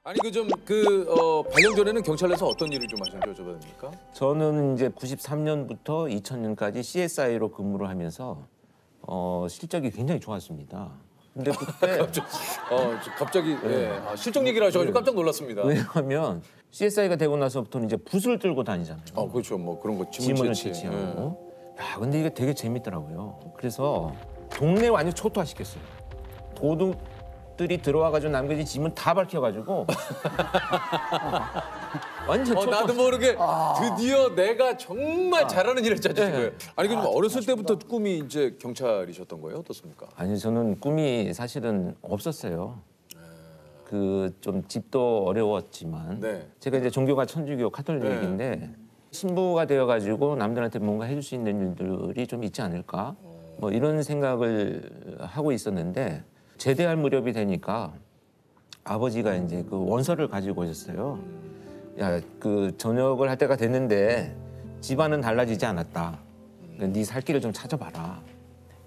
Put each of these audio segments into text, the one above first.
아니 발령 전에는 경찰에서 어떤 일을 좀 하셨는지 여쭤봐도 됩니까? 저는 이제 93년부터 2000년까지 CSI로 근무를 하면서 실적이 굉장히 좋았습니다. 근데 그때 갑자기 실적 얘기를 하셔가지고 깜짝 놀랐습니다. 왜냐하면 CSI가 되고 나서부터는 이제 붓을 들고 다니잖아요. 그렇죠. 뭐 그런 거 지문을 채취하고. 야, 근데 이게 되게 재밌더라고요. 그래서 동네 완전 초토화시켰어요. 도둑들이 들어와가지고 남겨진 지문 다 밝혀가지고 완전 초토화. 나도 모르게 드디어 내가 정말 잘하는 일을 찾으신 거예요. 아니 그럼 어렸을 때부터 꿈이 이제 경찰이셨던 거예요? 어떻습니까? 아니 저는 꿈이 사실은 없었어요. 그 좀 집도 어려웠지만 제가 이제 종교가 천주교 카톨릭인데 신부가 되어가지고 남들한테 뭔가 해줄 수 있는 일들이 좀 있지 않을까 뭐 이런 생각을 하고 있었는데 제대할 무렵이 되니까 아버지가 이제 그 원서를 가지고 오셨어요. 야, 그 전역을 할 때가 됐는데 집안은 달라지지 않았다. 네 살 길을 좀 찾아봐라.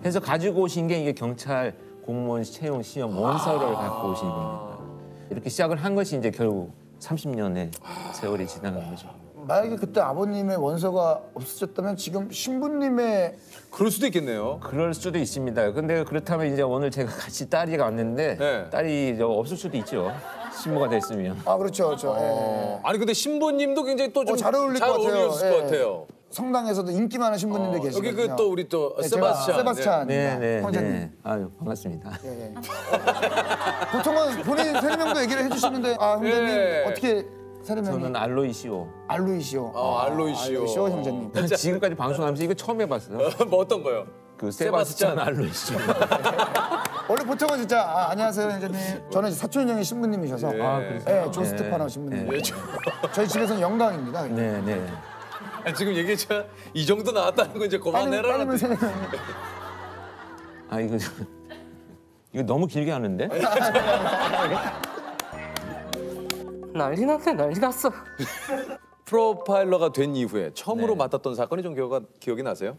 해서 가지고 오신 게 이게 경찰 공무원 채용 시험 원서를 갖고 오신 겁니다. 이렇게 시작을 한 것이 이제 결국 30년의 세월이 지나간 거죠. 만약에 그때 아버님의 원서가 없어졌다면 지금 신부님의 그럴 수도 있겠네요. 그럴 수도 있습니다. 근데 그렇다면 이제 오늘 제가 같이 딸이가 왔는데 딸이 없을 수도 있죠. 신부가 됐으면. 그렇죠, 그렇죠. 아니 근데 신부님도 굉장히 또 좀 잘 어울릴 것 같아요. 어울렸을 것 같아요. 성당에서도 인기 많은 신부님들 계시거든요. 여기 또 우리 세바스찬. 네. 형제님. 아유 반갑습니다. 보통은 본인 세례명도 얘기를 해주시는데 형제님 어떻게 세례명이? 저는 알로이시오. 알로이시오. 알로이시오 형제님. 지금까지 방송하면서 이거 처음 해봤어요. 뭐 어떤 거요? 그 세바스찬 알로이시오. 원래 보통은 진짜 안녕하세요 형제님. 저는 사촌 형이 신부님이셔서. 그러세요? 존 스테파노 신부님. 저희 집에서는 영광입니다. 네. 지금 얘기했잖아. 이 정도 나왔다는 거 이제 그만해라. 빨리면 세례명이. 이거 너무 길게 하는데? 난리 났네, 난리 났어. 프로파일러가 된 이후에 처음으로 맡았던 사건이 좀 기억이 나세요?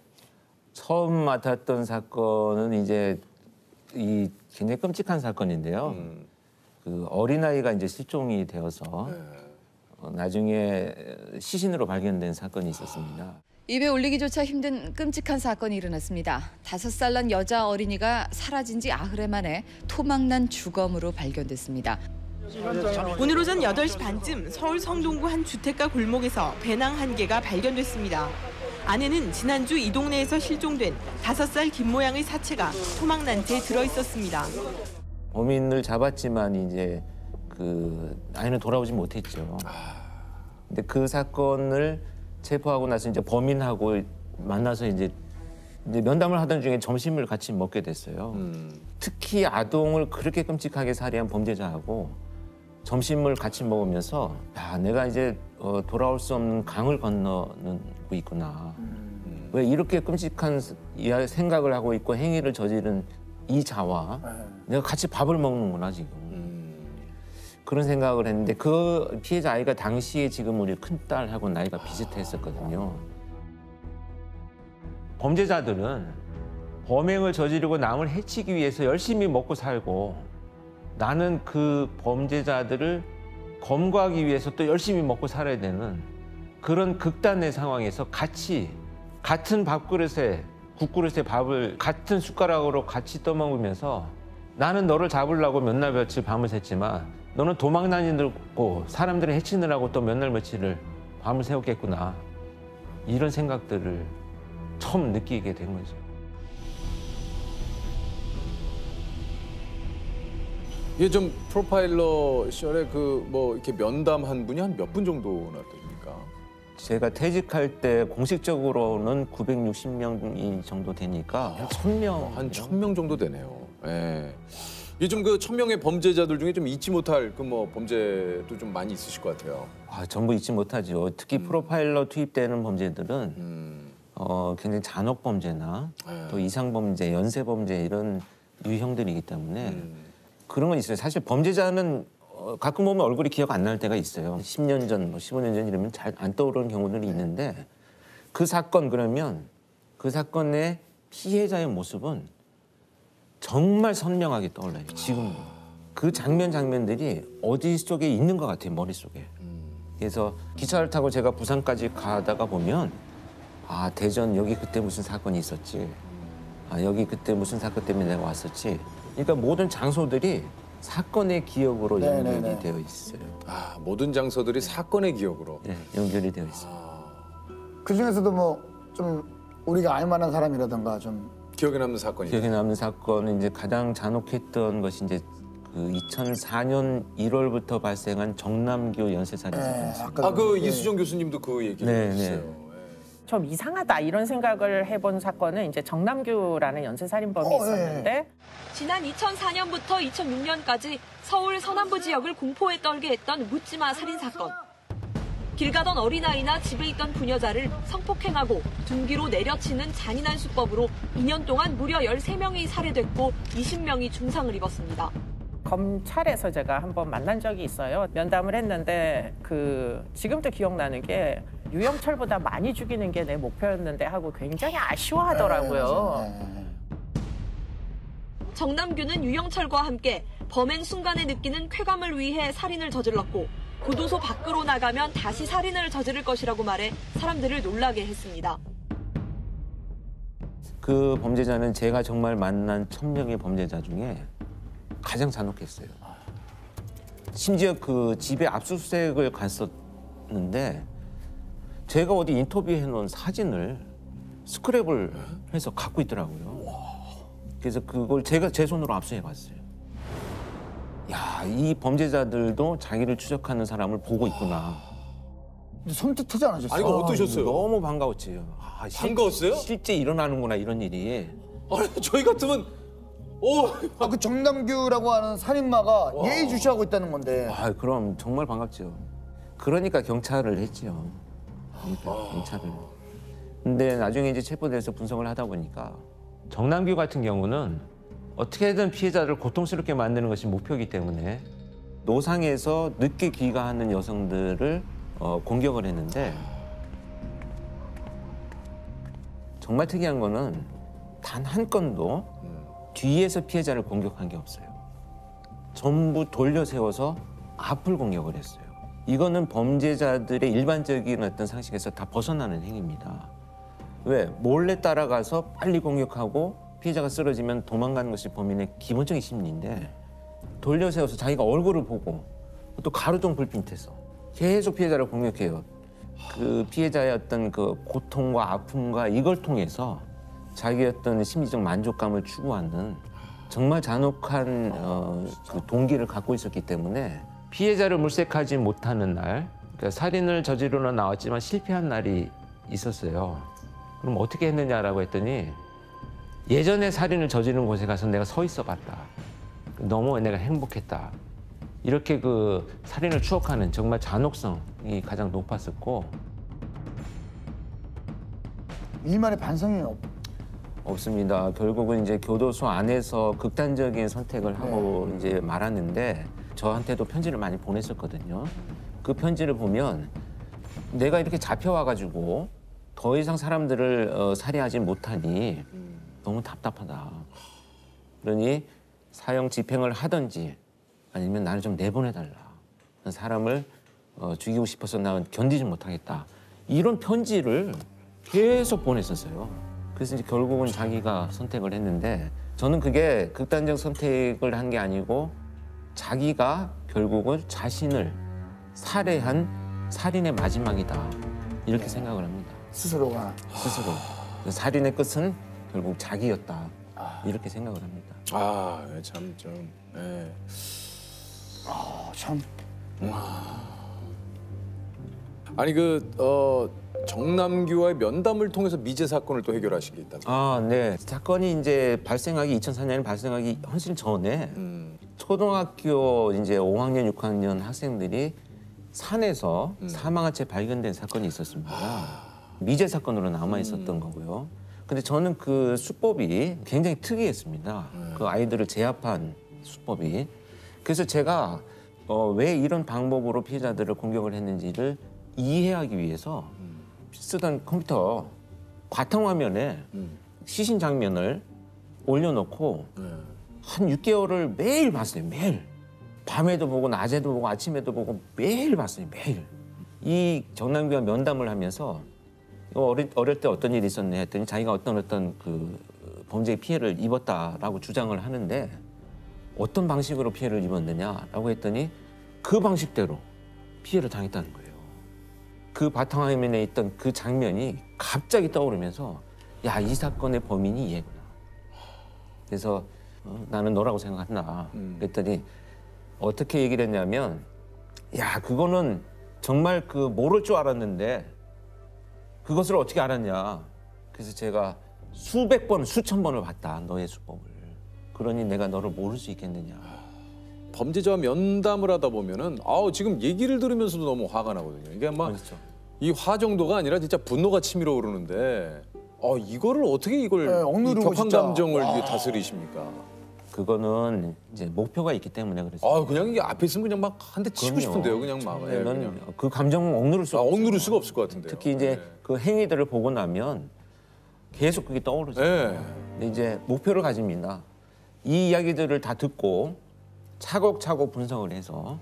처음 맡았던 사건은 이제 이 굉장히 끔찍한 사건인데요. 그 어린아이가 이제 실종이 되어서 나중에 시신으로 발견된 사건이 있었습니다. 입에 올리기조차 힘든 끔찍한 사건이 일어났습니다. 5살 난 여자 어린이가 사라진 지 아흐레 만에 토막난 주검으로 발견됐습니다. 오늘 오전 8시 반쯤 서울 성동구 한 주택가 골목에서 배낭 한 개가 발견됐습니다. 안에는 지난주 이 동네에서 실종된 5살 김 모양의 사체가 토막난 채 들어있었습니다. 범인을 잡았지만 이제 그 아이는 돌아오지 못했죠. 근데 그 사건을 체포하고 나서 이제 범인하고 만나서 이제 면담을 하던 중에 점심을 같이 먹게 됐어요. 특히 아동을 그렇게 끔찍하게 살해한 범죄자하고 점심을 같이 먹으면서 야, 내가 이제 돌아올 수 없는 강을 건너고 있구나. 왜 이렇게 끔찍한 생각을 하고 있고 행위를 저지른 이 자와 내가 같이 밥을 먹는구나 지금. 그런 생각을 했는데 그 피해자 아이가 당시에 지금 우리 큰딸하고 나이가 비슷했었거든요. 범죄자들은 범행을 저지르고 남을 해치기 위해서 열심히 먹고 살고 나는 그 범죄자들을 검거하기 위해서 또 열심히 먹고 살아야 되는 그런 극단의 상황에서 같이 같은 밥그릇에 국그릇에 밥을 같은 숟가락으로 같이 떠먹으면서 나는 너를 잡으려고 몇 날 며칠 밤을 샜지만 너는 도망 다니고 사람들을 해치느라고 또 몇 날 며칠을 밤을 새웠겠구나. 이런 생각들을 처음 느끼게 된 거죠. 이게 좀 프로파일러 시절에 이렇게 면담한 분이 한 몇 분 정도나 됩니까? 제가 퇴직할 때 공식적으로는 960명이 정도 되니까 한 1000명. 한 1000명 정도 되네요. 이게 좀 그 1000명의 범죄자들 중에 좀 잊지 못할 범죄도 좀 많이 있으실 것 같아요. 전부 잊지 못하죠. 특히 프로파일러 투입되는 범죄들은 굉장히 잔혹 범죄나 또 이상 범죄, 연쇄 범죄 이런 유형들이기 때문에 그런 건 있어요. 사실 범죄자는 가끔 보면 얼굴이 기억 안 날 때가 있어요. 10년 전, 15년 전 이러면 잘 안 떠오르는 경우들이 있는데 그 사건 그러면 그 사건의 피해자의 모습은 정말 선명하게 떠올라요. 지금도. 그 장면들이 어디 속에 있는 것 같아요, 머릿속에. 그래서 기차를 타고 제가 부산까지 가다가 보면 아, 대전 여기 그때 무슨 사건이 있었지. 아, 여기 그때 무슨 사건 때문에 내가 왔었지. 그러니까 모든 장소들이 사건의 기억으로 네네네. 연결이 되어 있어요. 아, 모든 장소들이 사건의 기억으로. 네, 연결이 되어 있어요. 그 중에서도 뭐 좀 우리가 알만한 사람이라든가 좀 기억에 남는 사건이. 기억에 남는 사건은 이제 가장 잔혹했던 것이 이제 그 2004년 1월부터 발생한 정남규 연쇄살인 사건이었습니다. 아까 아, 그 이수정 교수님도 그 얘기를 네, 했어요. 좀 이상하다 이런 생각을 해본 사건은 이제 정남규라는 연쇄살인범이 있었는데 지난 2004년부터 2006년까지 서울 서남부 지역을 공포에 떨게 했던 묻지마 살인 사건. 길 가던 어린아이나 집에 있던 부녀자를 성폭행하고 둔기로 내려치는 잔인한 수법으로 2년 동안 무려 13명이 살해됐고 20명이 중상을 입었습니다. 검찰에서 제가 한번 만난 적이 있어요. 면담을 했는데 그 지금도 기억나는 게 유영철보다 많이 죽이는 게 내 목표였는데 하고 굉장히 아쉬워하더라고요. 정남규는 유영철과 함께 범행 순간에 느끼는 쾌감을 위해 살인을 저질렀고 교도소 밖으로 나가면 다시 살인을 저지를 것이라고 말해 사람들을 놀라게 했습니다. 그 범죄자는 제가 정말 만난 1000명의 범죄자 중에 가장 잔혹했어요. 심지어 그 집에 압수수색을 갔었는데 제가 어디 인터뷰해 놓은 사진을 스크랩을 해서 갖고 있더라고요. 그래서 그걸 제가 제 손으로 압수해 봤어요. 야, 이 범죄자들도 자기를 추적하는 사람을 보고 있구나. 섬뜩하지 않으셨어요? 아니, 이거 어떠셨어요? 너무 반가웠지요. 아, 반가웠어요? 실제 일어나는구나 이런 일이. 아니, 저희 같으면 오, 아, 그 정남규라고 하는 살인마가 예의주시하고 있다는 건데. 아, 그럼 정말 반갑죠. 그러니까 경찰을 했지요. 그러니까 경찰을. 근데 나중에 이제 체포돼서 분석을 하다 보니까 정남규 같은 경우는 어떻게든 피해자를 고통스럽게 만드는 것이 목표이기 때문에 노상에서 늦게 귀가하는 여성들을 공격을 했는데 정말 특이한 거는 단 한 건도 뒤에서 피해자를 공격한 게 없어요. 전부 돌려 세워서 앞을 공격을 했어요. 이거는 범죄자들의 일반적인 어떤 상식에서 다 벗어나는 행위입니다. 왜? 몰래 따라가서 빨리 공격하고 피해자가 쓰러지면 도망가는 것이 범인의 기본적인 심리인데 돌려 세워서 자기가 얼굴을 보고 또 가로등 불빛 밑에서 계속 피해자를 공격해요. 그 피해자의 어떤 그 고통과 아픔과 이걸 통해서 자기의 어떤 심리적 만족감을 추구하는 정말 잔혹한 그 동기를 갖고 있었기 때문에 피해자를 물색하지 못하는 날, 그러니까 살인을 저지르러 나왔지만 실패한 날이 있었어요. 그럼 어떻게 했느냐라고 했더니 예전에 살인을 저지른 곳에 가서 내가 서 있어 봤다. 너무 내가 행복했다. 이렇게 그 살인을 추억하는 정말 잔혹성이 가장 높았었고 일말의 반성이 없습니다. 결국은 이제 교도소 안에서 극단적인 선택을 하고 이제 말았는데 저한테도 편지를 많이 보냈었거든요. 그 편지를 보면 내가 이렇게 잡혀와가지고 더 이상 사람들을 살해하지 못하니 너무 답답하다. 그러니 사형 집행을 하든지 아니면 나를 좀 내보내달라. 사람을 죽이고 싶어서 나는 견디지 못하겠다. 이런 편지를 계속 보냈었어요. 그래서 이제 결국은 자기가 선택을 했는데 저는 그게 극단적 선택을 한 게 아니고 자기가 결국은 자신을 살해한 살인의 마지막이다. 이렇게 생각을 합니다. 스스로가. 스스로. 살인의 끝은 결국 자기였다. 이렇게 생각을 합니다. 아, 참 좀. 예. 참. 아니 정남규와의 면담을 통해서 미제 사건을 또 해결하신 게 있다고. 아, 네. 사건이 이제 발생하기 2004년에 발생하기 훨씬 전에 초등학교 이제 5학년, 6학년 학생들이 산에서 사망한 채 발견된 사건이 있었습니다. 미제 사건으로 남아 있었던 거고요. 근데 저는 그 수법이 굉장히 특이했습니다. 그 아이들을 제압한 수법이. 그래서 제가 왜 이런 방법으로 피해자들을 공격을 했는지를 이해하기 위해서 쓰던 컴퓨터 바탕화면에 시신 장면을 올려놓고 한 6개월을 매일 봤어요. 매일. 밤에도 보고 낮에도 보고 아침에도 보고 매일 봤어요. 매일. 이 정남규와 면담을 하면서 어릴 때 어떤 일이 있었네 했더니 자기가 어떤 그 범죄의 피해를 입었다라고 주장을 하는데 어떤 방식으로 피해를 입었느냐라고 했더니 그 방식대로 피해를 당했다는 거예요. 그 바탕화면에 있던 그 장면이 갑자기 떠오르면서 야, 이 사건의 범인이 얘구나. 그래서 나는 너라고 생각한다. 그랬더니 어떻게 얘기를 했냐면 야, 그거는 정말 그 모를 줄 알았는데 그것을 어떻게 알았냐. 그래서 제가 수백 번, 수천 번을 봤다. 너의 수법을. 그러니 내가 너를 모를 수 있겠느냐. 범죄자와 면담을 하다 보면은 지금 얘기를 들으면서도 너무 화가 나거든요. 이게 아마 그렇죠. 이 화 정도가 아니라 진짜 분노가 치밀어 오르는데 이거를 어떻게 이걸 네, 억누르고 이 격한 진짜. 감정을 이게 다스리십니까? 그거는 이제 목표가 있기 때문에 그렇죠. 그냥 이게 앞에 있으면 그냥 막 한 대 치고 그럼요. 싶은데요, 그냥 막. 예, 는 그냥. 그 감정은 억누를 수 없죠. 억누를 수가 없을 것 같은데요. 특히 이제 네. 그 행위들을 보고 나면 계속 그게 떠오르죠. 네. 근데 이제 목표를 가집니다. 이 이야기들을 다 듣고 차곡차곡 분석을 해서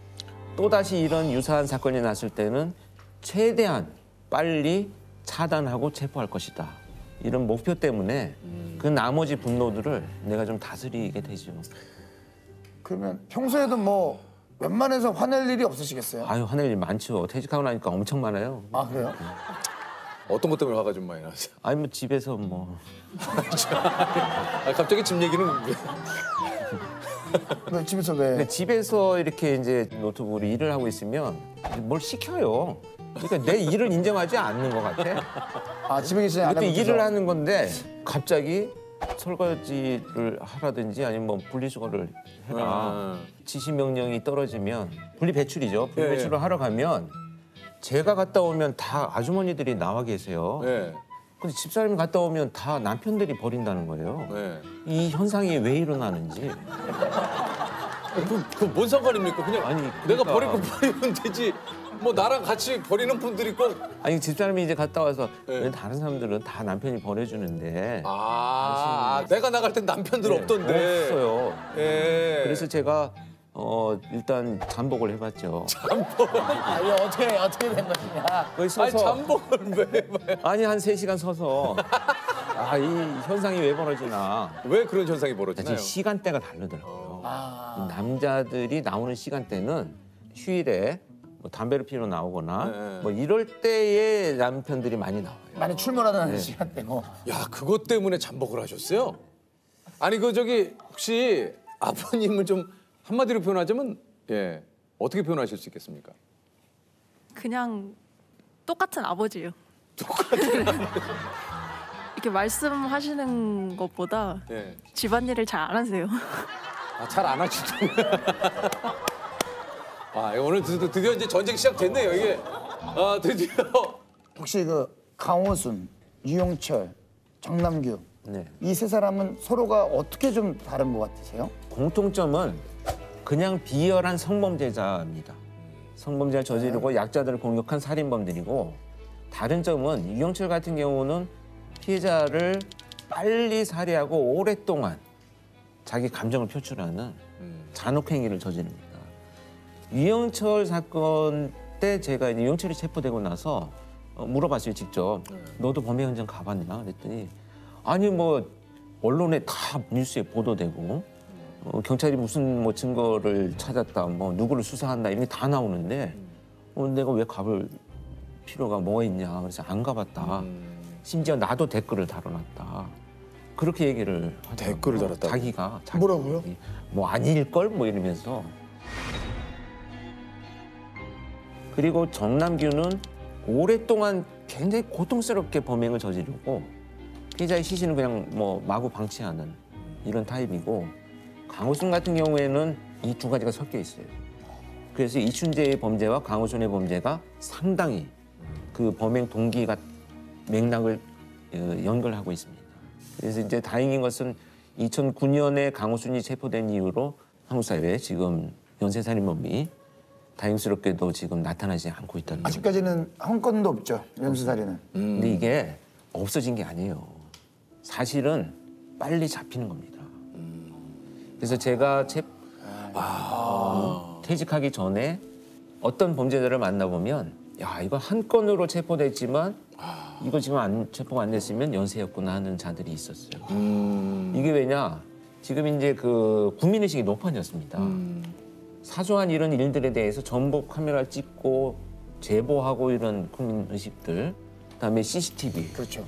또다시 이런 유사한 사건이 났을 때는 최대한 빨리 차단하고 체포할 것이다. 이런 목표 때문에 그 나머지 분노들을 내가 좀 다스리게 되죠. 그러면 평소에도 뭐 웬만해서 화낼 일이 없으시겠어요? 아유, 화낼 일 많죠. 퇴직하고 나니까 엄청 많아요. 아 그래요? 어떤 것 때문에 화가 좀 많이 나세요? 아니 뭐 집에서 뭐 갑자기 집 얘기는 네, 집에서 왜? 근데 집에서 이렇게 이제 노트북으로 일을 하고 있으면 뭘 시켜요. 그러니까 내 일을 인정하지 않는 것 같아. 아 집에 계시지 그때 않으면 일을 하는 건데 갑자기 설거지를 하라든지 아니면 뭐 분리수거를 해라. 지시 명령이 떨어지면 분리 배출이죠. 분리 예, 배출을 하러 가면 제가 갔다 오면 다 아주머니들이 나와 계세요. 네. 근데 집사람이 갔다 오면 다 남편들이 버린다는 거예요. 네. 이 현상이 왜 일어나는지. 그뭔 상관입니까? 그냥 아니, 내가 그러니까. 버릴 거 버리면 되지. 뭐 나랑 같이 버리는 분들이 꼭 아니 집사람이 이제 갔다 와서 네. 왜 다른 사람들은 다 남편이 보내주는데 내가 나갈 땐 남편들 네, 없던데. 없어요. 예. 그래서 제가 일단 잠복을 해봤죠. 아 이거 어떻게 된 것이냐? 거기 아니 서서 잠복을 왜? 아니 한 3시간 서서 이 현상이 왜 벌어지나. 왜 그런 현상이 사실 벌어지나요? 시간대가 다르더라고요. 아. 남자들이 나오는 시간대는 휴일에 뭐 담배를 피러 나오거나 네. 뭐 이럴 때에 남편들이 많이 나와요. 많이 출몰하는 시간대고. 야, 그것 때문에 잠복을 하셨어요? 아니 혹시 아버님을 좀 한마디로 표현하자면 어떻게 표현하실 수 있겠습니까? 그냥 똑같은 아버지예요. 이렇게 말씀하시는 것보다 예. 집안일을 잘 안 하세요. 잘 안 하시던데. 오늘 드디어 이제 전쟁 시작됐네요, 이게. 드디어. 혹시 그 강호순, 유영철, 정남규 네. 이 세 사람은 서로가 어떻게 좀 다른 것 같으세요? 공통점은 그냥 비열한 성범죄자입니다. 성범죄를 저지르고 약자들을 공격한 살인범들이고 다른 점은 유영철 같은 경우는 피해자를 빨리 살해하고 오랫동안 자기 감정을 표출하는 잔혹행위를 저지릅니다. 유영철 사건 때 제가 이제 유영철이 체포되고 나서 물어봤어요, 직접. 너도 범행 현장 가봤냐? 그랬더니 아니 뭐 언론에 다 뉴스에 보도되고 경찰이 무슨 뭐 증거를 찾았다, 뭐 누구를 수사한다 이런 게 다 나오는데 내가 왜 가볼 필요가 뭐가 있냐? 그래서 안 가봤다. 심지어 나도 댓글을 달아놨다. 그렇게 얘기를 하더라고요. 댓글을 달았다고? 자기가 뭐라고요? 뭐 아닐걸 뭐 이러면서. 그리고 정남규는 오랫동안 굉장히 고통스럽게 범행을 저지르고 피해자의 시신은 그냥 뭐 마구 방치하는 이런 타입이고 강호순 같은 경우에는 이 두 가지가 섞여 있어요. 그래서 이춘재의 범죄와 강호순의 범죄가 상당히 그 범행 동기가 맥락을 연결하고 있습니다. 그래서 이제 다행인 것은 2009년에 강호순이 체포된 이후로 한국 사회에 지금 연쇄살인범이 다행스럽게도 지금 나타나지 않고 있다는 거죠. 아직까지는 한 건도 없죠, 연쇄살인은. 근데 이게 없어진 게 아니에요. 사실은 빨리 잡히는 겁니다. 그래서 제가 퇴직하기 전에 어떤 범죄자를 만나보면 야 이거 한 건으로 체포됐지만 이거 지금 체포가 안 됐으면 연쇄였구나 하는 자들이 있었어요. 이게 왜냐? 지금 이제 그 국민의식이 높아졌습니다. 사소한 이런 일들에 대해서 전부 카메라를 찍고 제보하고 이런 국민의식들, 그다음에 CCTV, 그렇죠.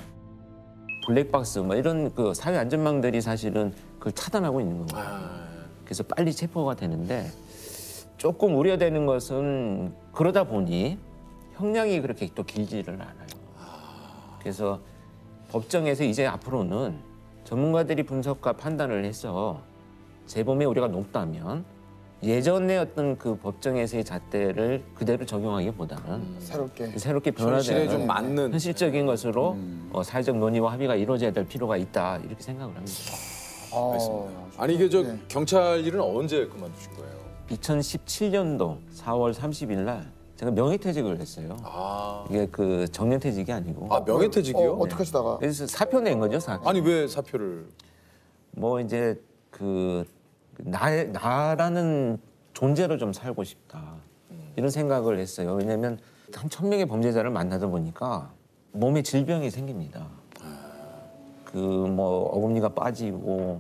블랙박스 뭐 이런 그 사회 안전망들이 사실은 그걸 차단하고 있는 거예요. 그래서 빨리 체포가 되는데 조금 우려되는 것은 그러다 보니 형량이 그렇게 또 길지를 않아요. 그래서 법정에서 이제 앞으로는 전문가들이 분석과 판단을 해서 재범의 우려가 높다면 예전의 어떤 그 법정에서의 잣대를 그대로 적용하기보다는 새롭게 현실에 좀 변화되는 맞는 현실적인 것으로 사회적 논의와 합의가 이루어져야 될 필요가 있다 이렇게 생각을 합니다. 아니 이게 저 네. 경찰 일은 언제 그만두신 거예요? 2017년도 4월 30일 날 제가 명예퇴직을 했어요. 이게 그 정년퇴직이 아니고. 아 명예퇴직이요? 어떻게 하시다가? 그래서 사표 낸 거죠, 사표. 아니 왜 사표를? 뭐 이제 그 나라는 존재로 좀 살고 싶다 이런 생각을 했어요. 왜냐하면 한 1000명의 범죄자를 만나다 보니까 몸에 질병이 생깁니다. 그 뭐 어금니가 빠지고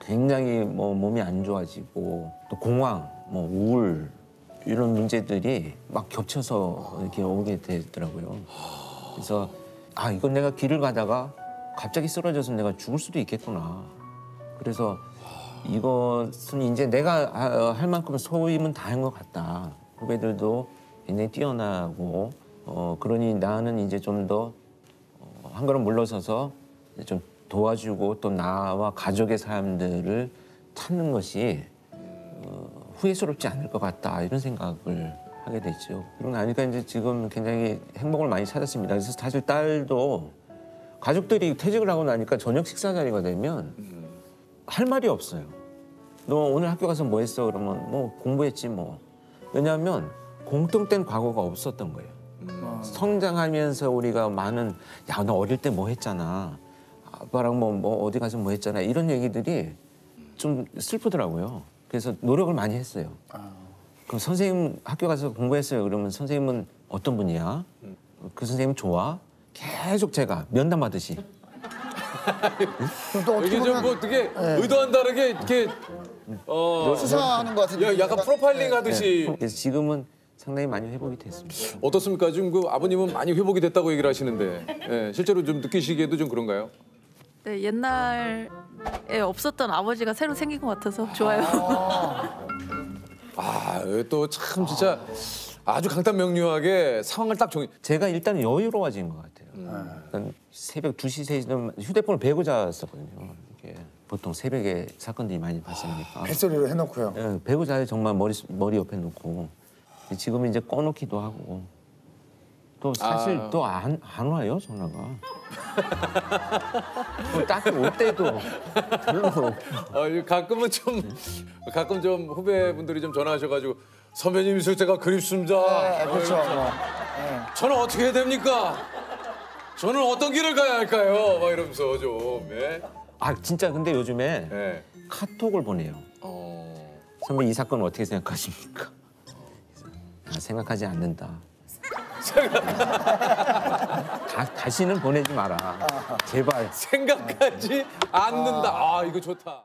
굉장히 뭐 몸이 안 좋아지고 또 공황, 뭐 우울 이런 문제들이 막 겹쳐서 이렇게 오게 되더라고요. 그래서 아 이건 내가 길을 가다가 갑자기 쓰러져서 내가 죽을 수도 있겠구나. 그래서 이것은 이제 내가 할 만큼 소임은 다 한 것 같다. 후배들도 굉장히 뛰어나고 그러니 나는 이제 좀 더 한 걸음 물러서서 좀 도와주고 또 나와 가족의 사람들을 찾는 것이 후회스럽지 않을 것 같다 이런 생각을 하게 됐죠. 그러고 나니까 이제 지금 굉장히 행복을 많이 찾았습니다. 그래서 사실 딸도 가족들이 퇴직을 하고 나니까 저녁 식사 자리가 되면 할 말이 없어요. 너 오늘 학교 가서 뭐 했어? 그러면 뭐 공부했지 뭐. 왜냐하면 공통된 과거가 없었던 거예요. 성장하면서 우리가 많은 야 너 어릴 때 뭐 했잖아. 아빠랑 뭐 어디 가서 뭐 했잖아. 이런 얘기들이 좀 슬프더라고요. 그래서 노력을 많이 했어요. 그럼 선생님 학교 가서 공부했어요. 그러면 선생님은 어떤 분이야? 그 선생님 좋아? 계속 제가 면담하듯이. 그럼 또 어떻게 이게 좀 뭐 보면 어떻게 의도한 다르게 이렇게 수사하는 것 같은데. 약간 프로파일링 하듯이 그래서 지금은 상당히 많이 회복이 됐습니다. 어떻습니까? 지금 그 아버님은 많이 회복이 됐다고 얘기를 하시는데 실제로 좀 느끼시기에도 좀 그런가요? 네, 옛날에 없었던 아버지가 새로 생긴 것 같아서 좋아요. 또 참 진짜 아주 강단명료하게 상황을 딱 정해. 제가 일단 여유로워진 것 같아요. 일단 새벽 2시, 3시는 휴대폰을 베고 잤었거든요. 이게 보통 새벽에 사건들이 많이 발생하니까. 뱃소리로 해놓고요. 예, 베고 자요 정말 머리 옆에 놓고. 지금은 이제 꺼놓기도 하고. 또 사실 또 안 와요 전화가. 딱 올 때도 별로. 가끔 좀 후배분들이 좀 전화하셔가지고 선배님 있을 때가 그립습니다. 그렇죠. 저는 어떻게 해야 됩니까? 저는 어떤 길을 가야 할까요? 막 이러면서 좀. 예. 아 진짜 근데 요즘에 예. 카톡을 보내요. 선배 이 사건 어떻게 생각하십니까? 생각하지 않는다. 다시는 보내지 마라. 제발. 생각하지 않는다. 이거 좋다.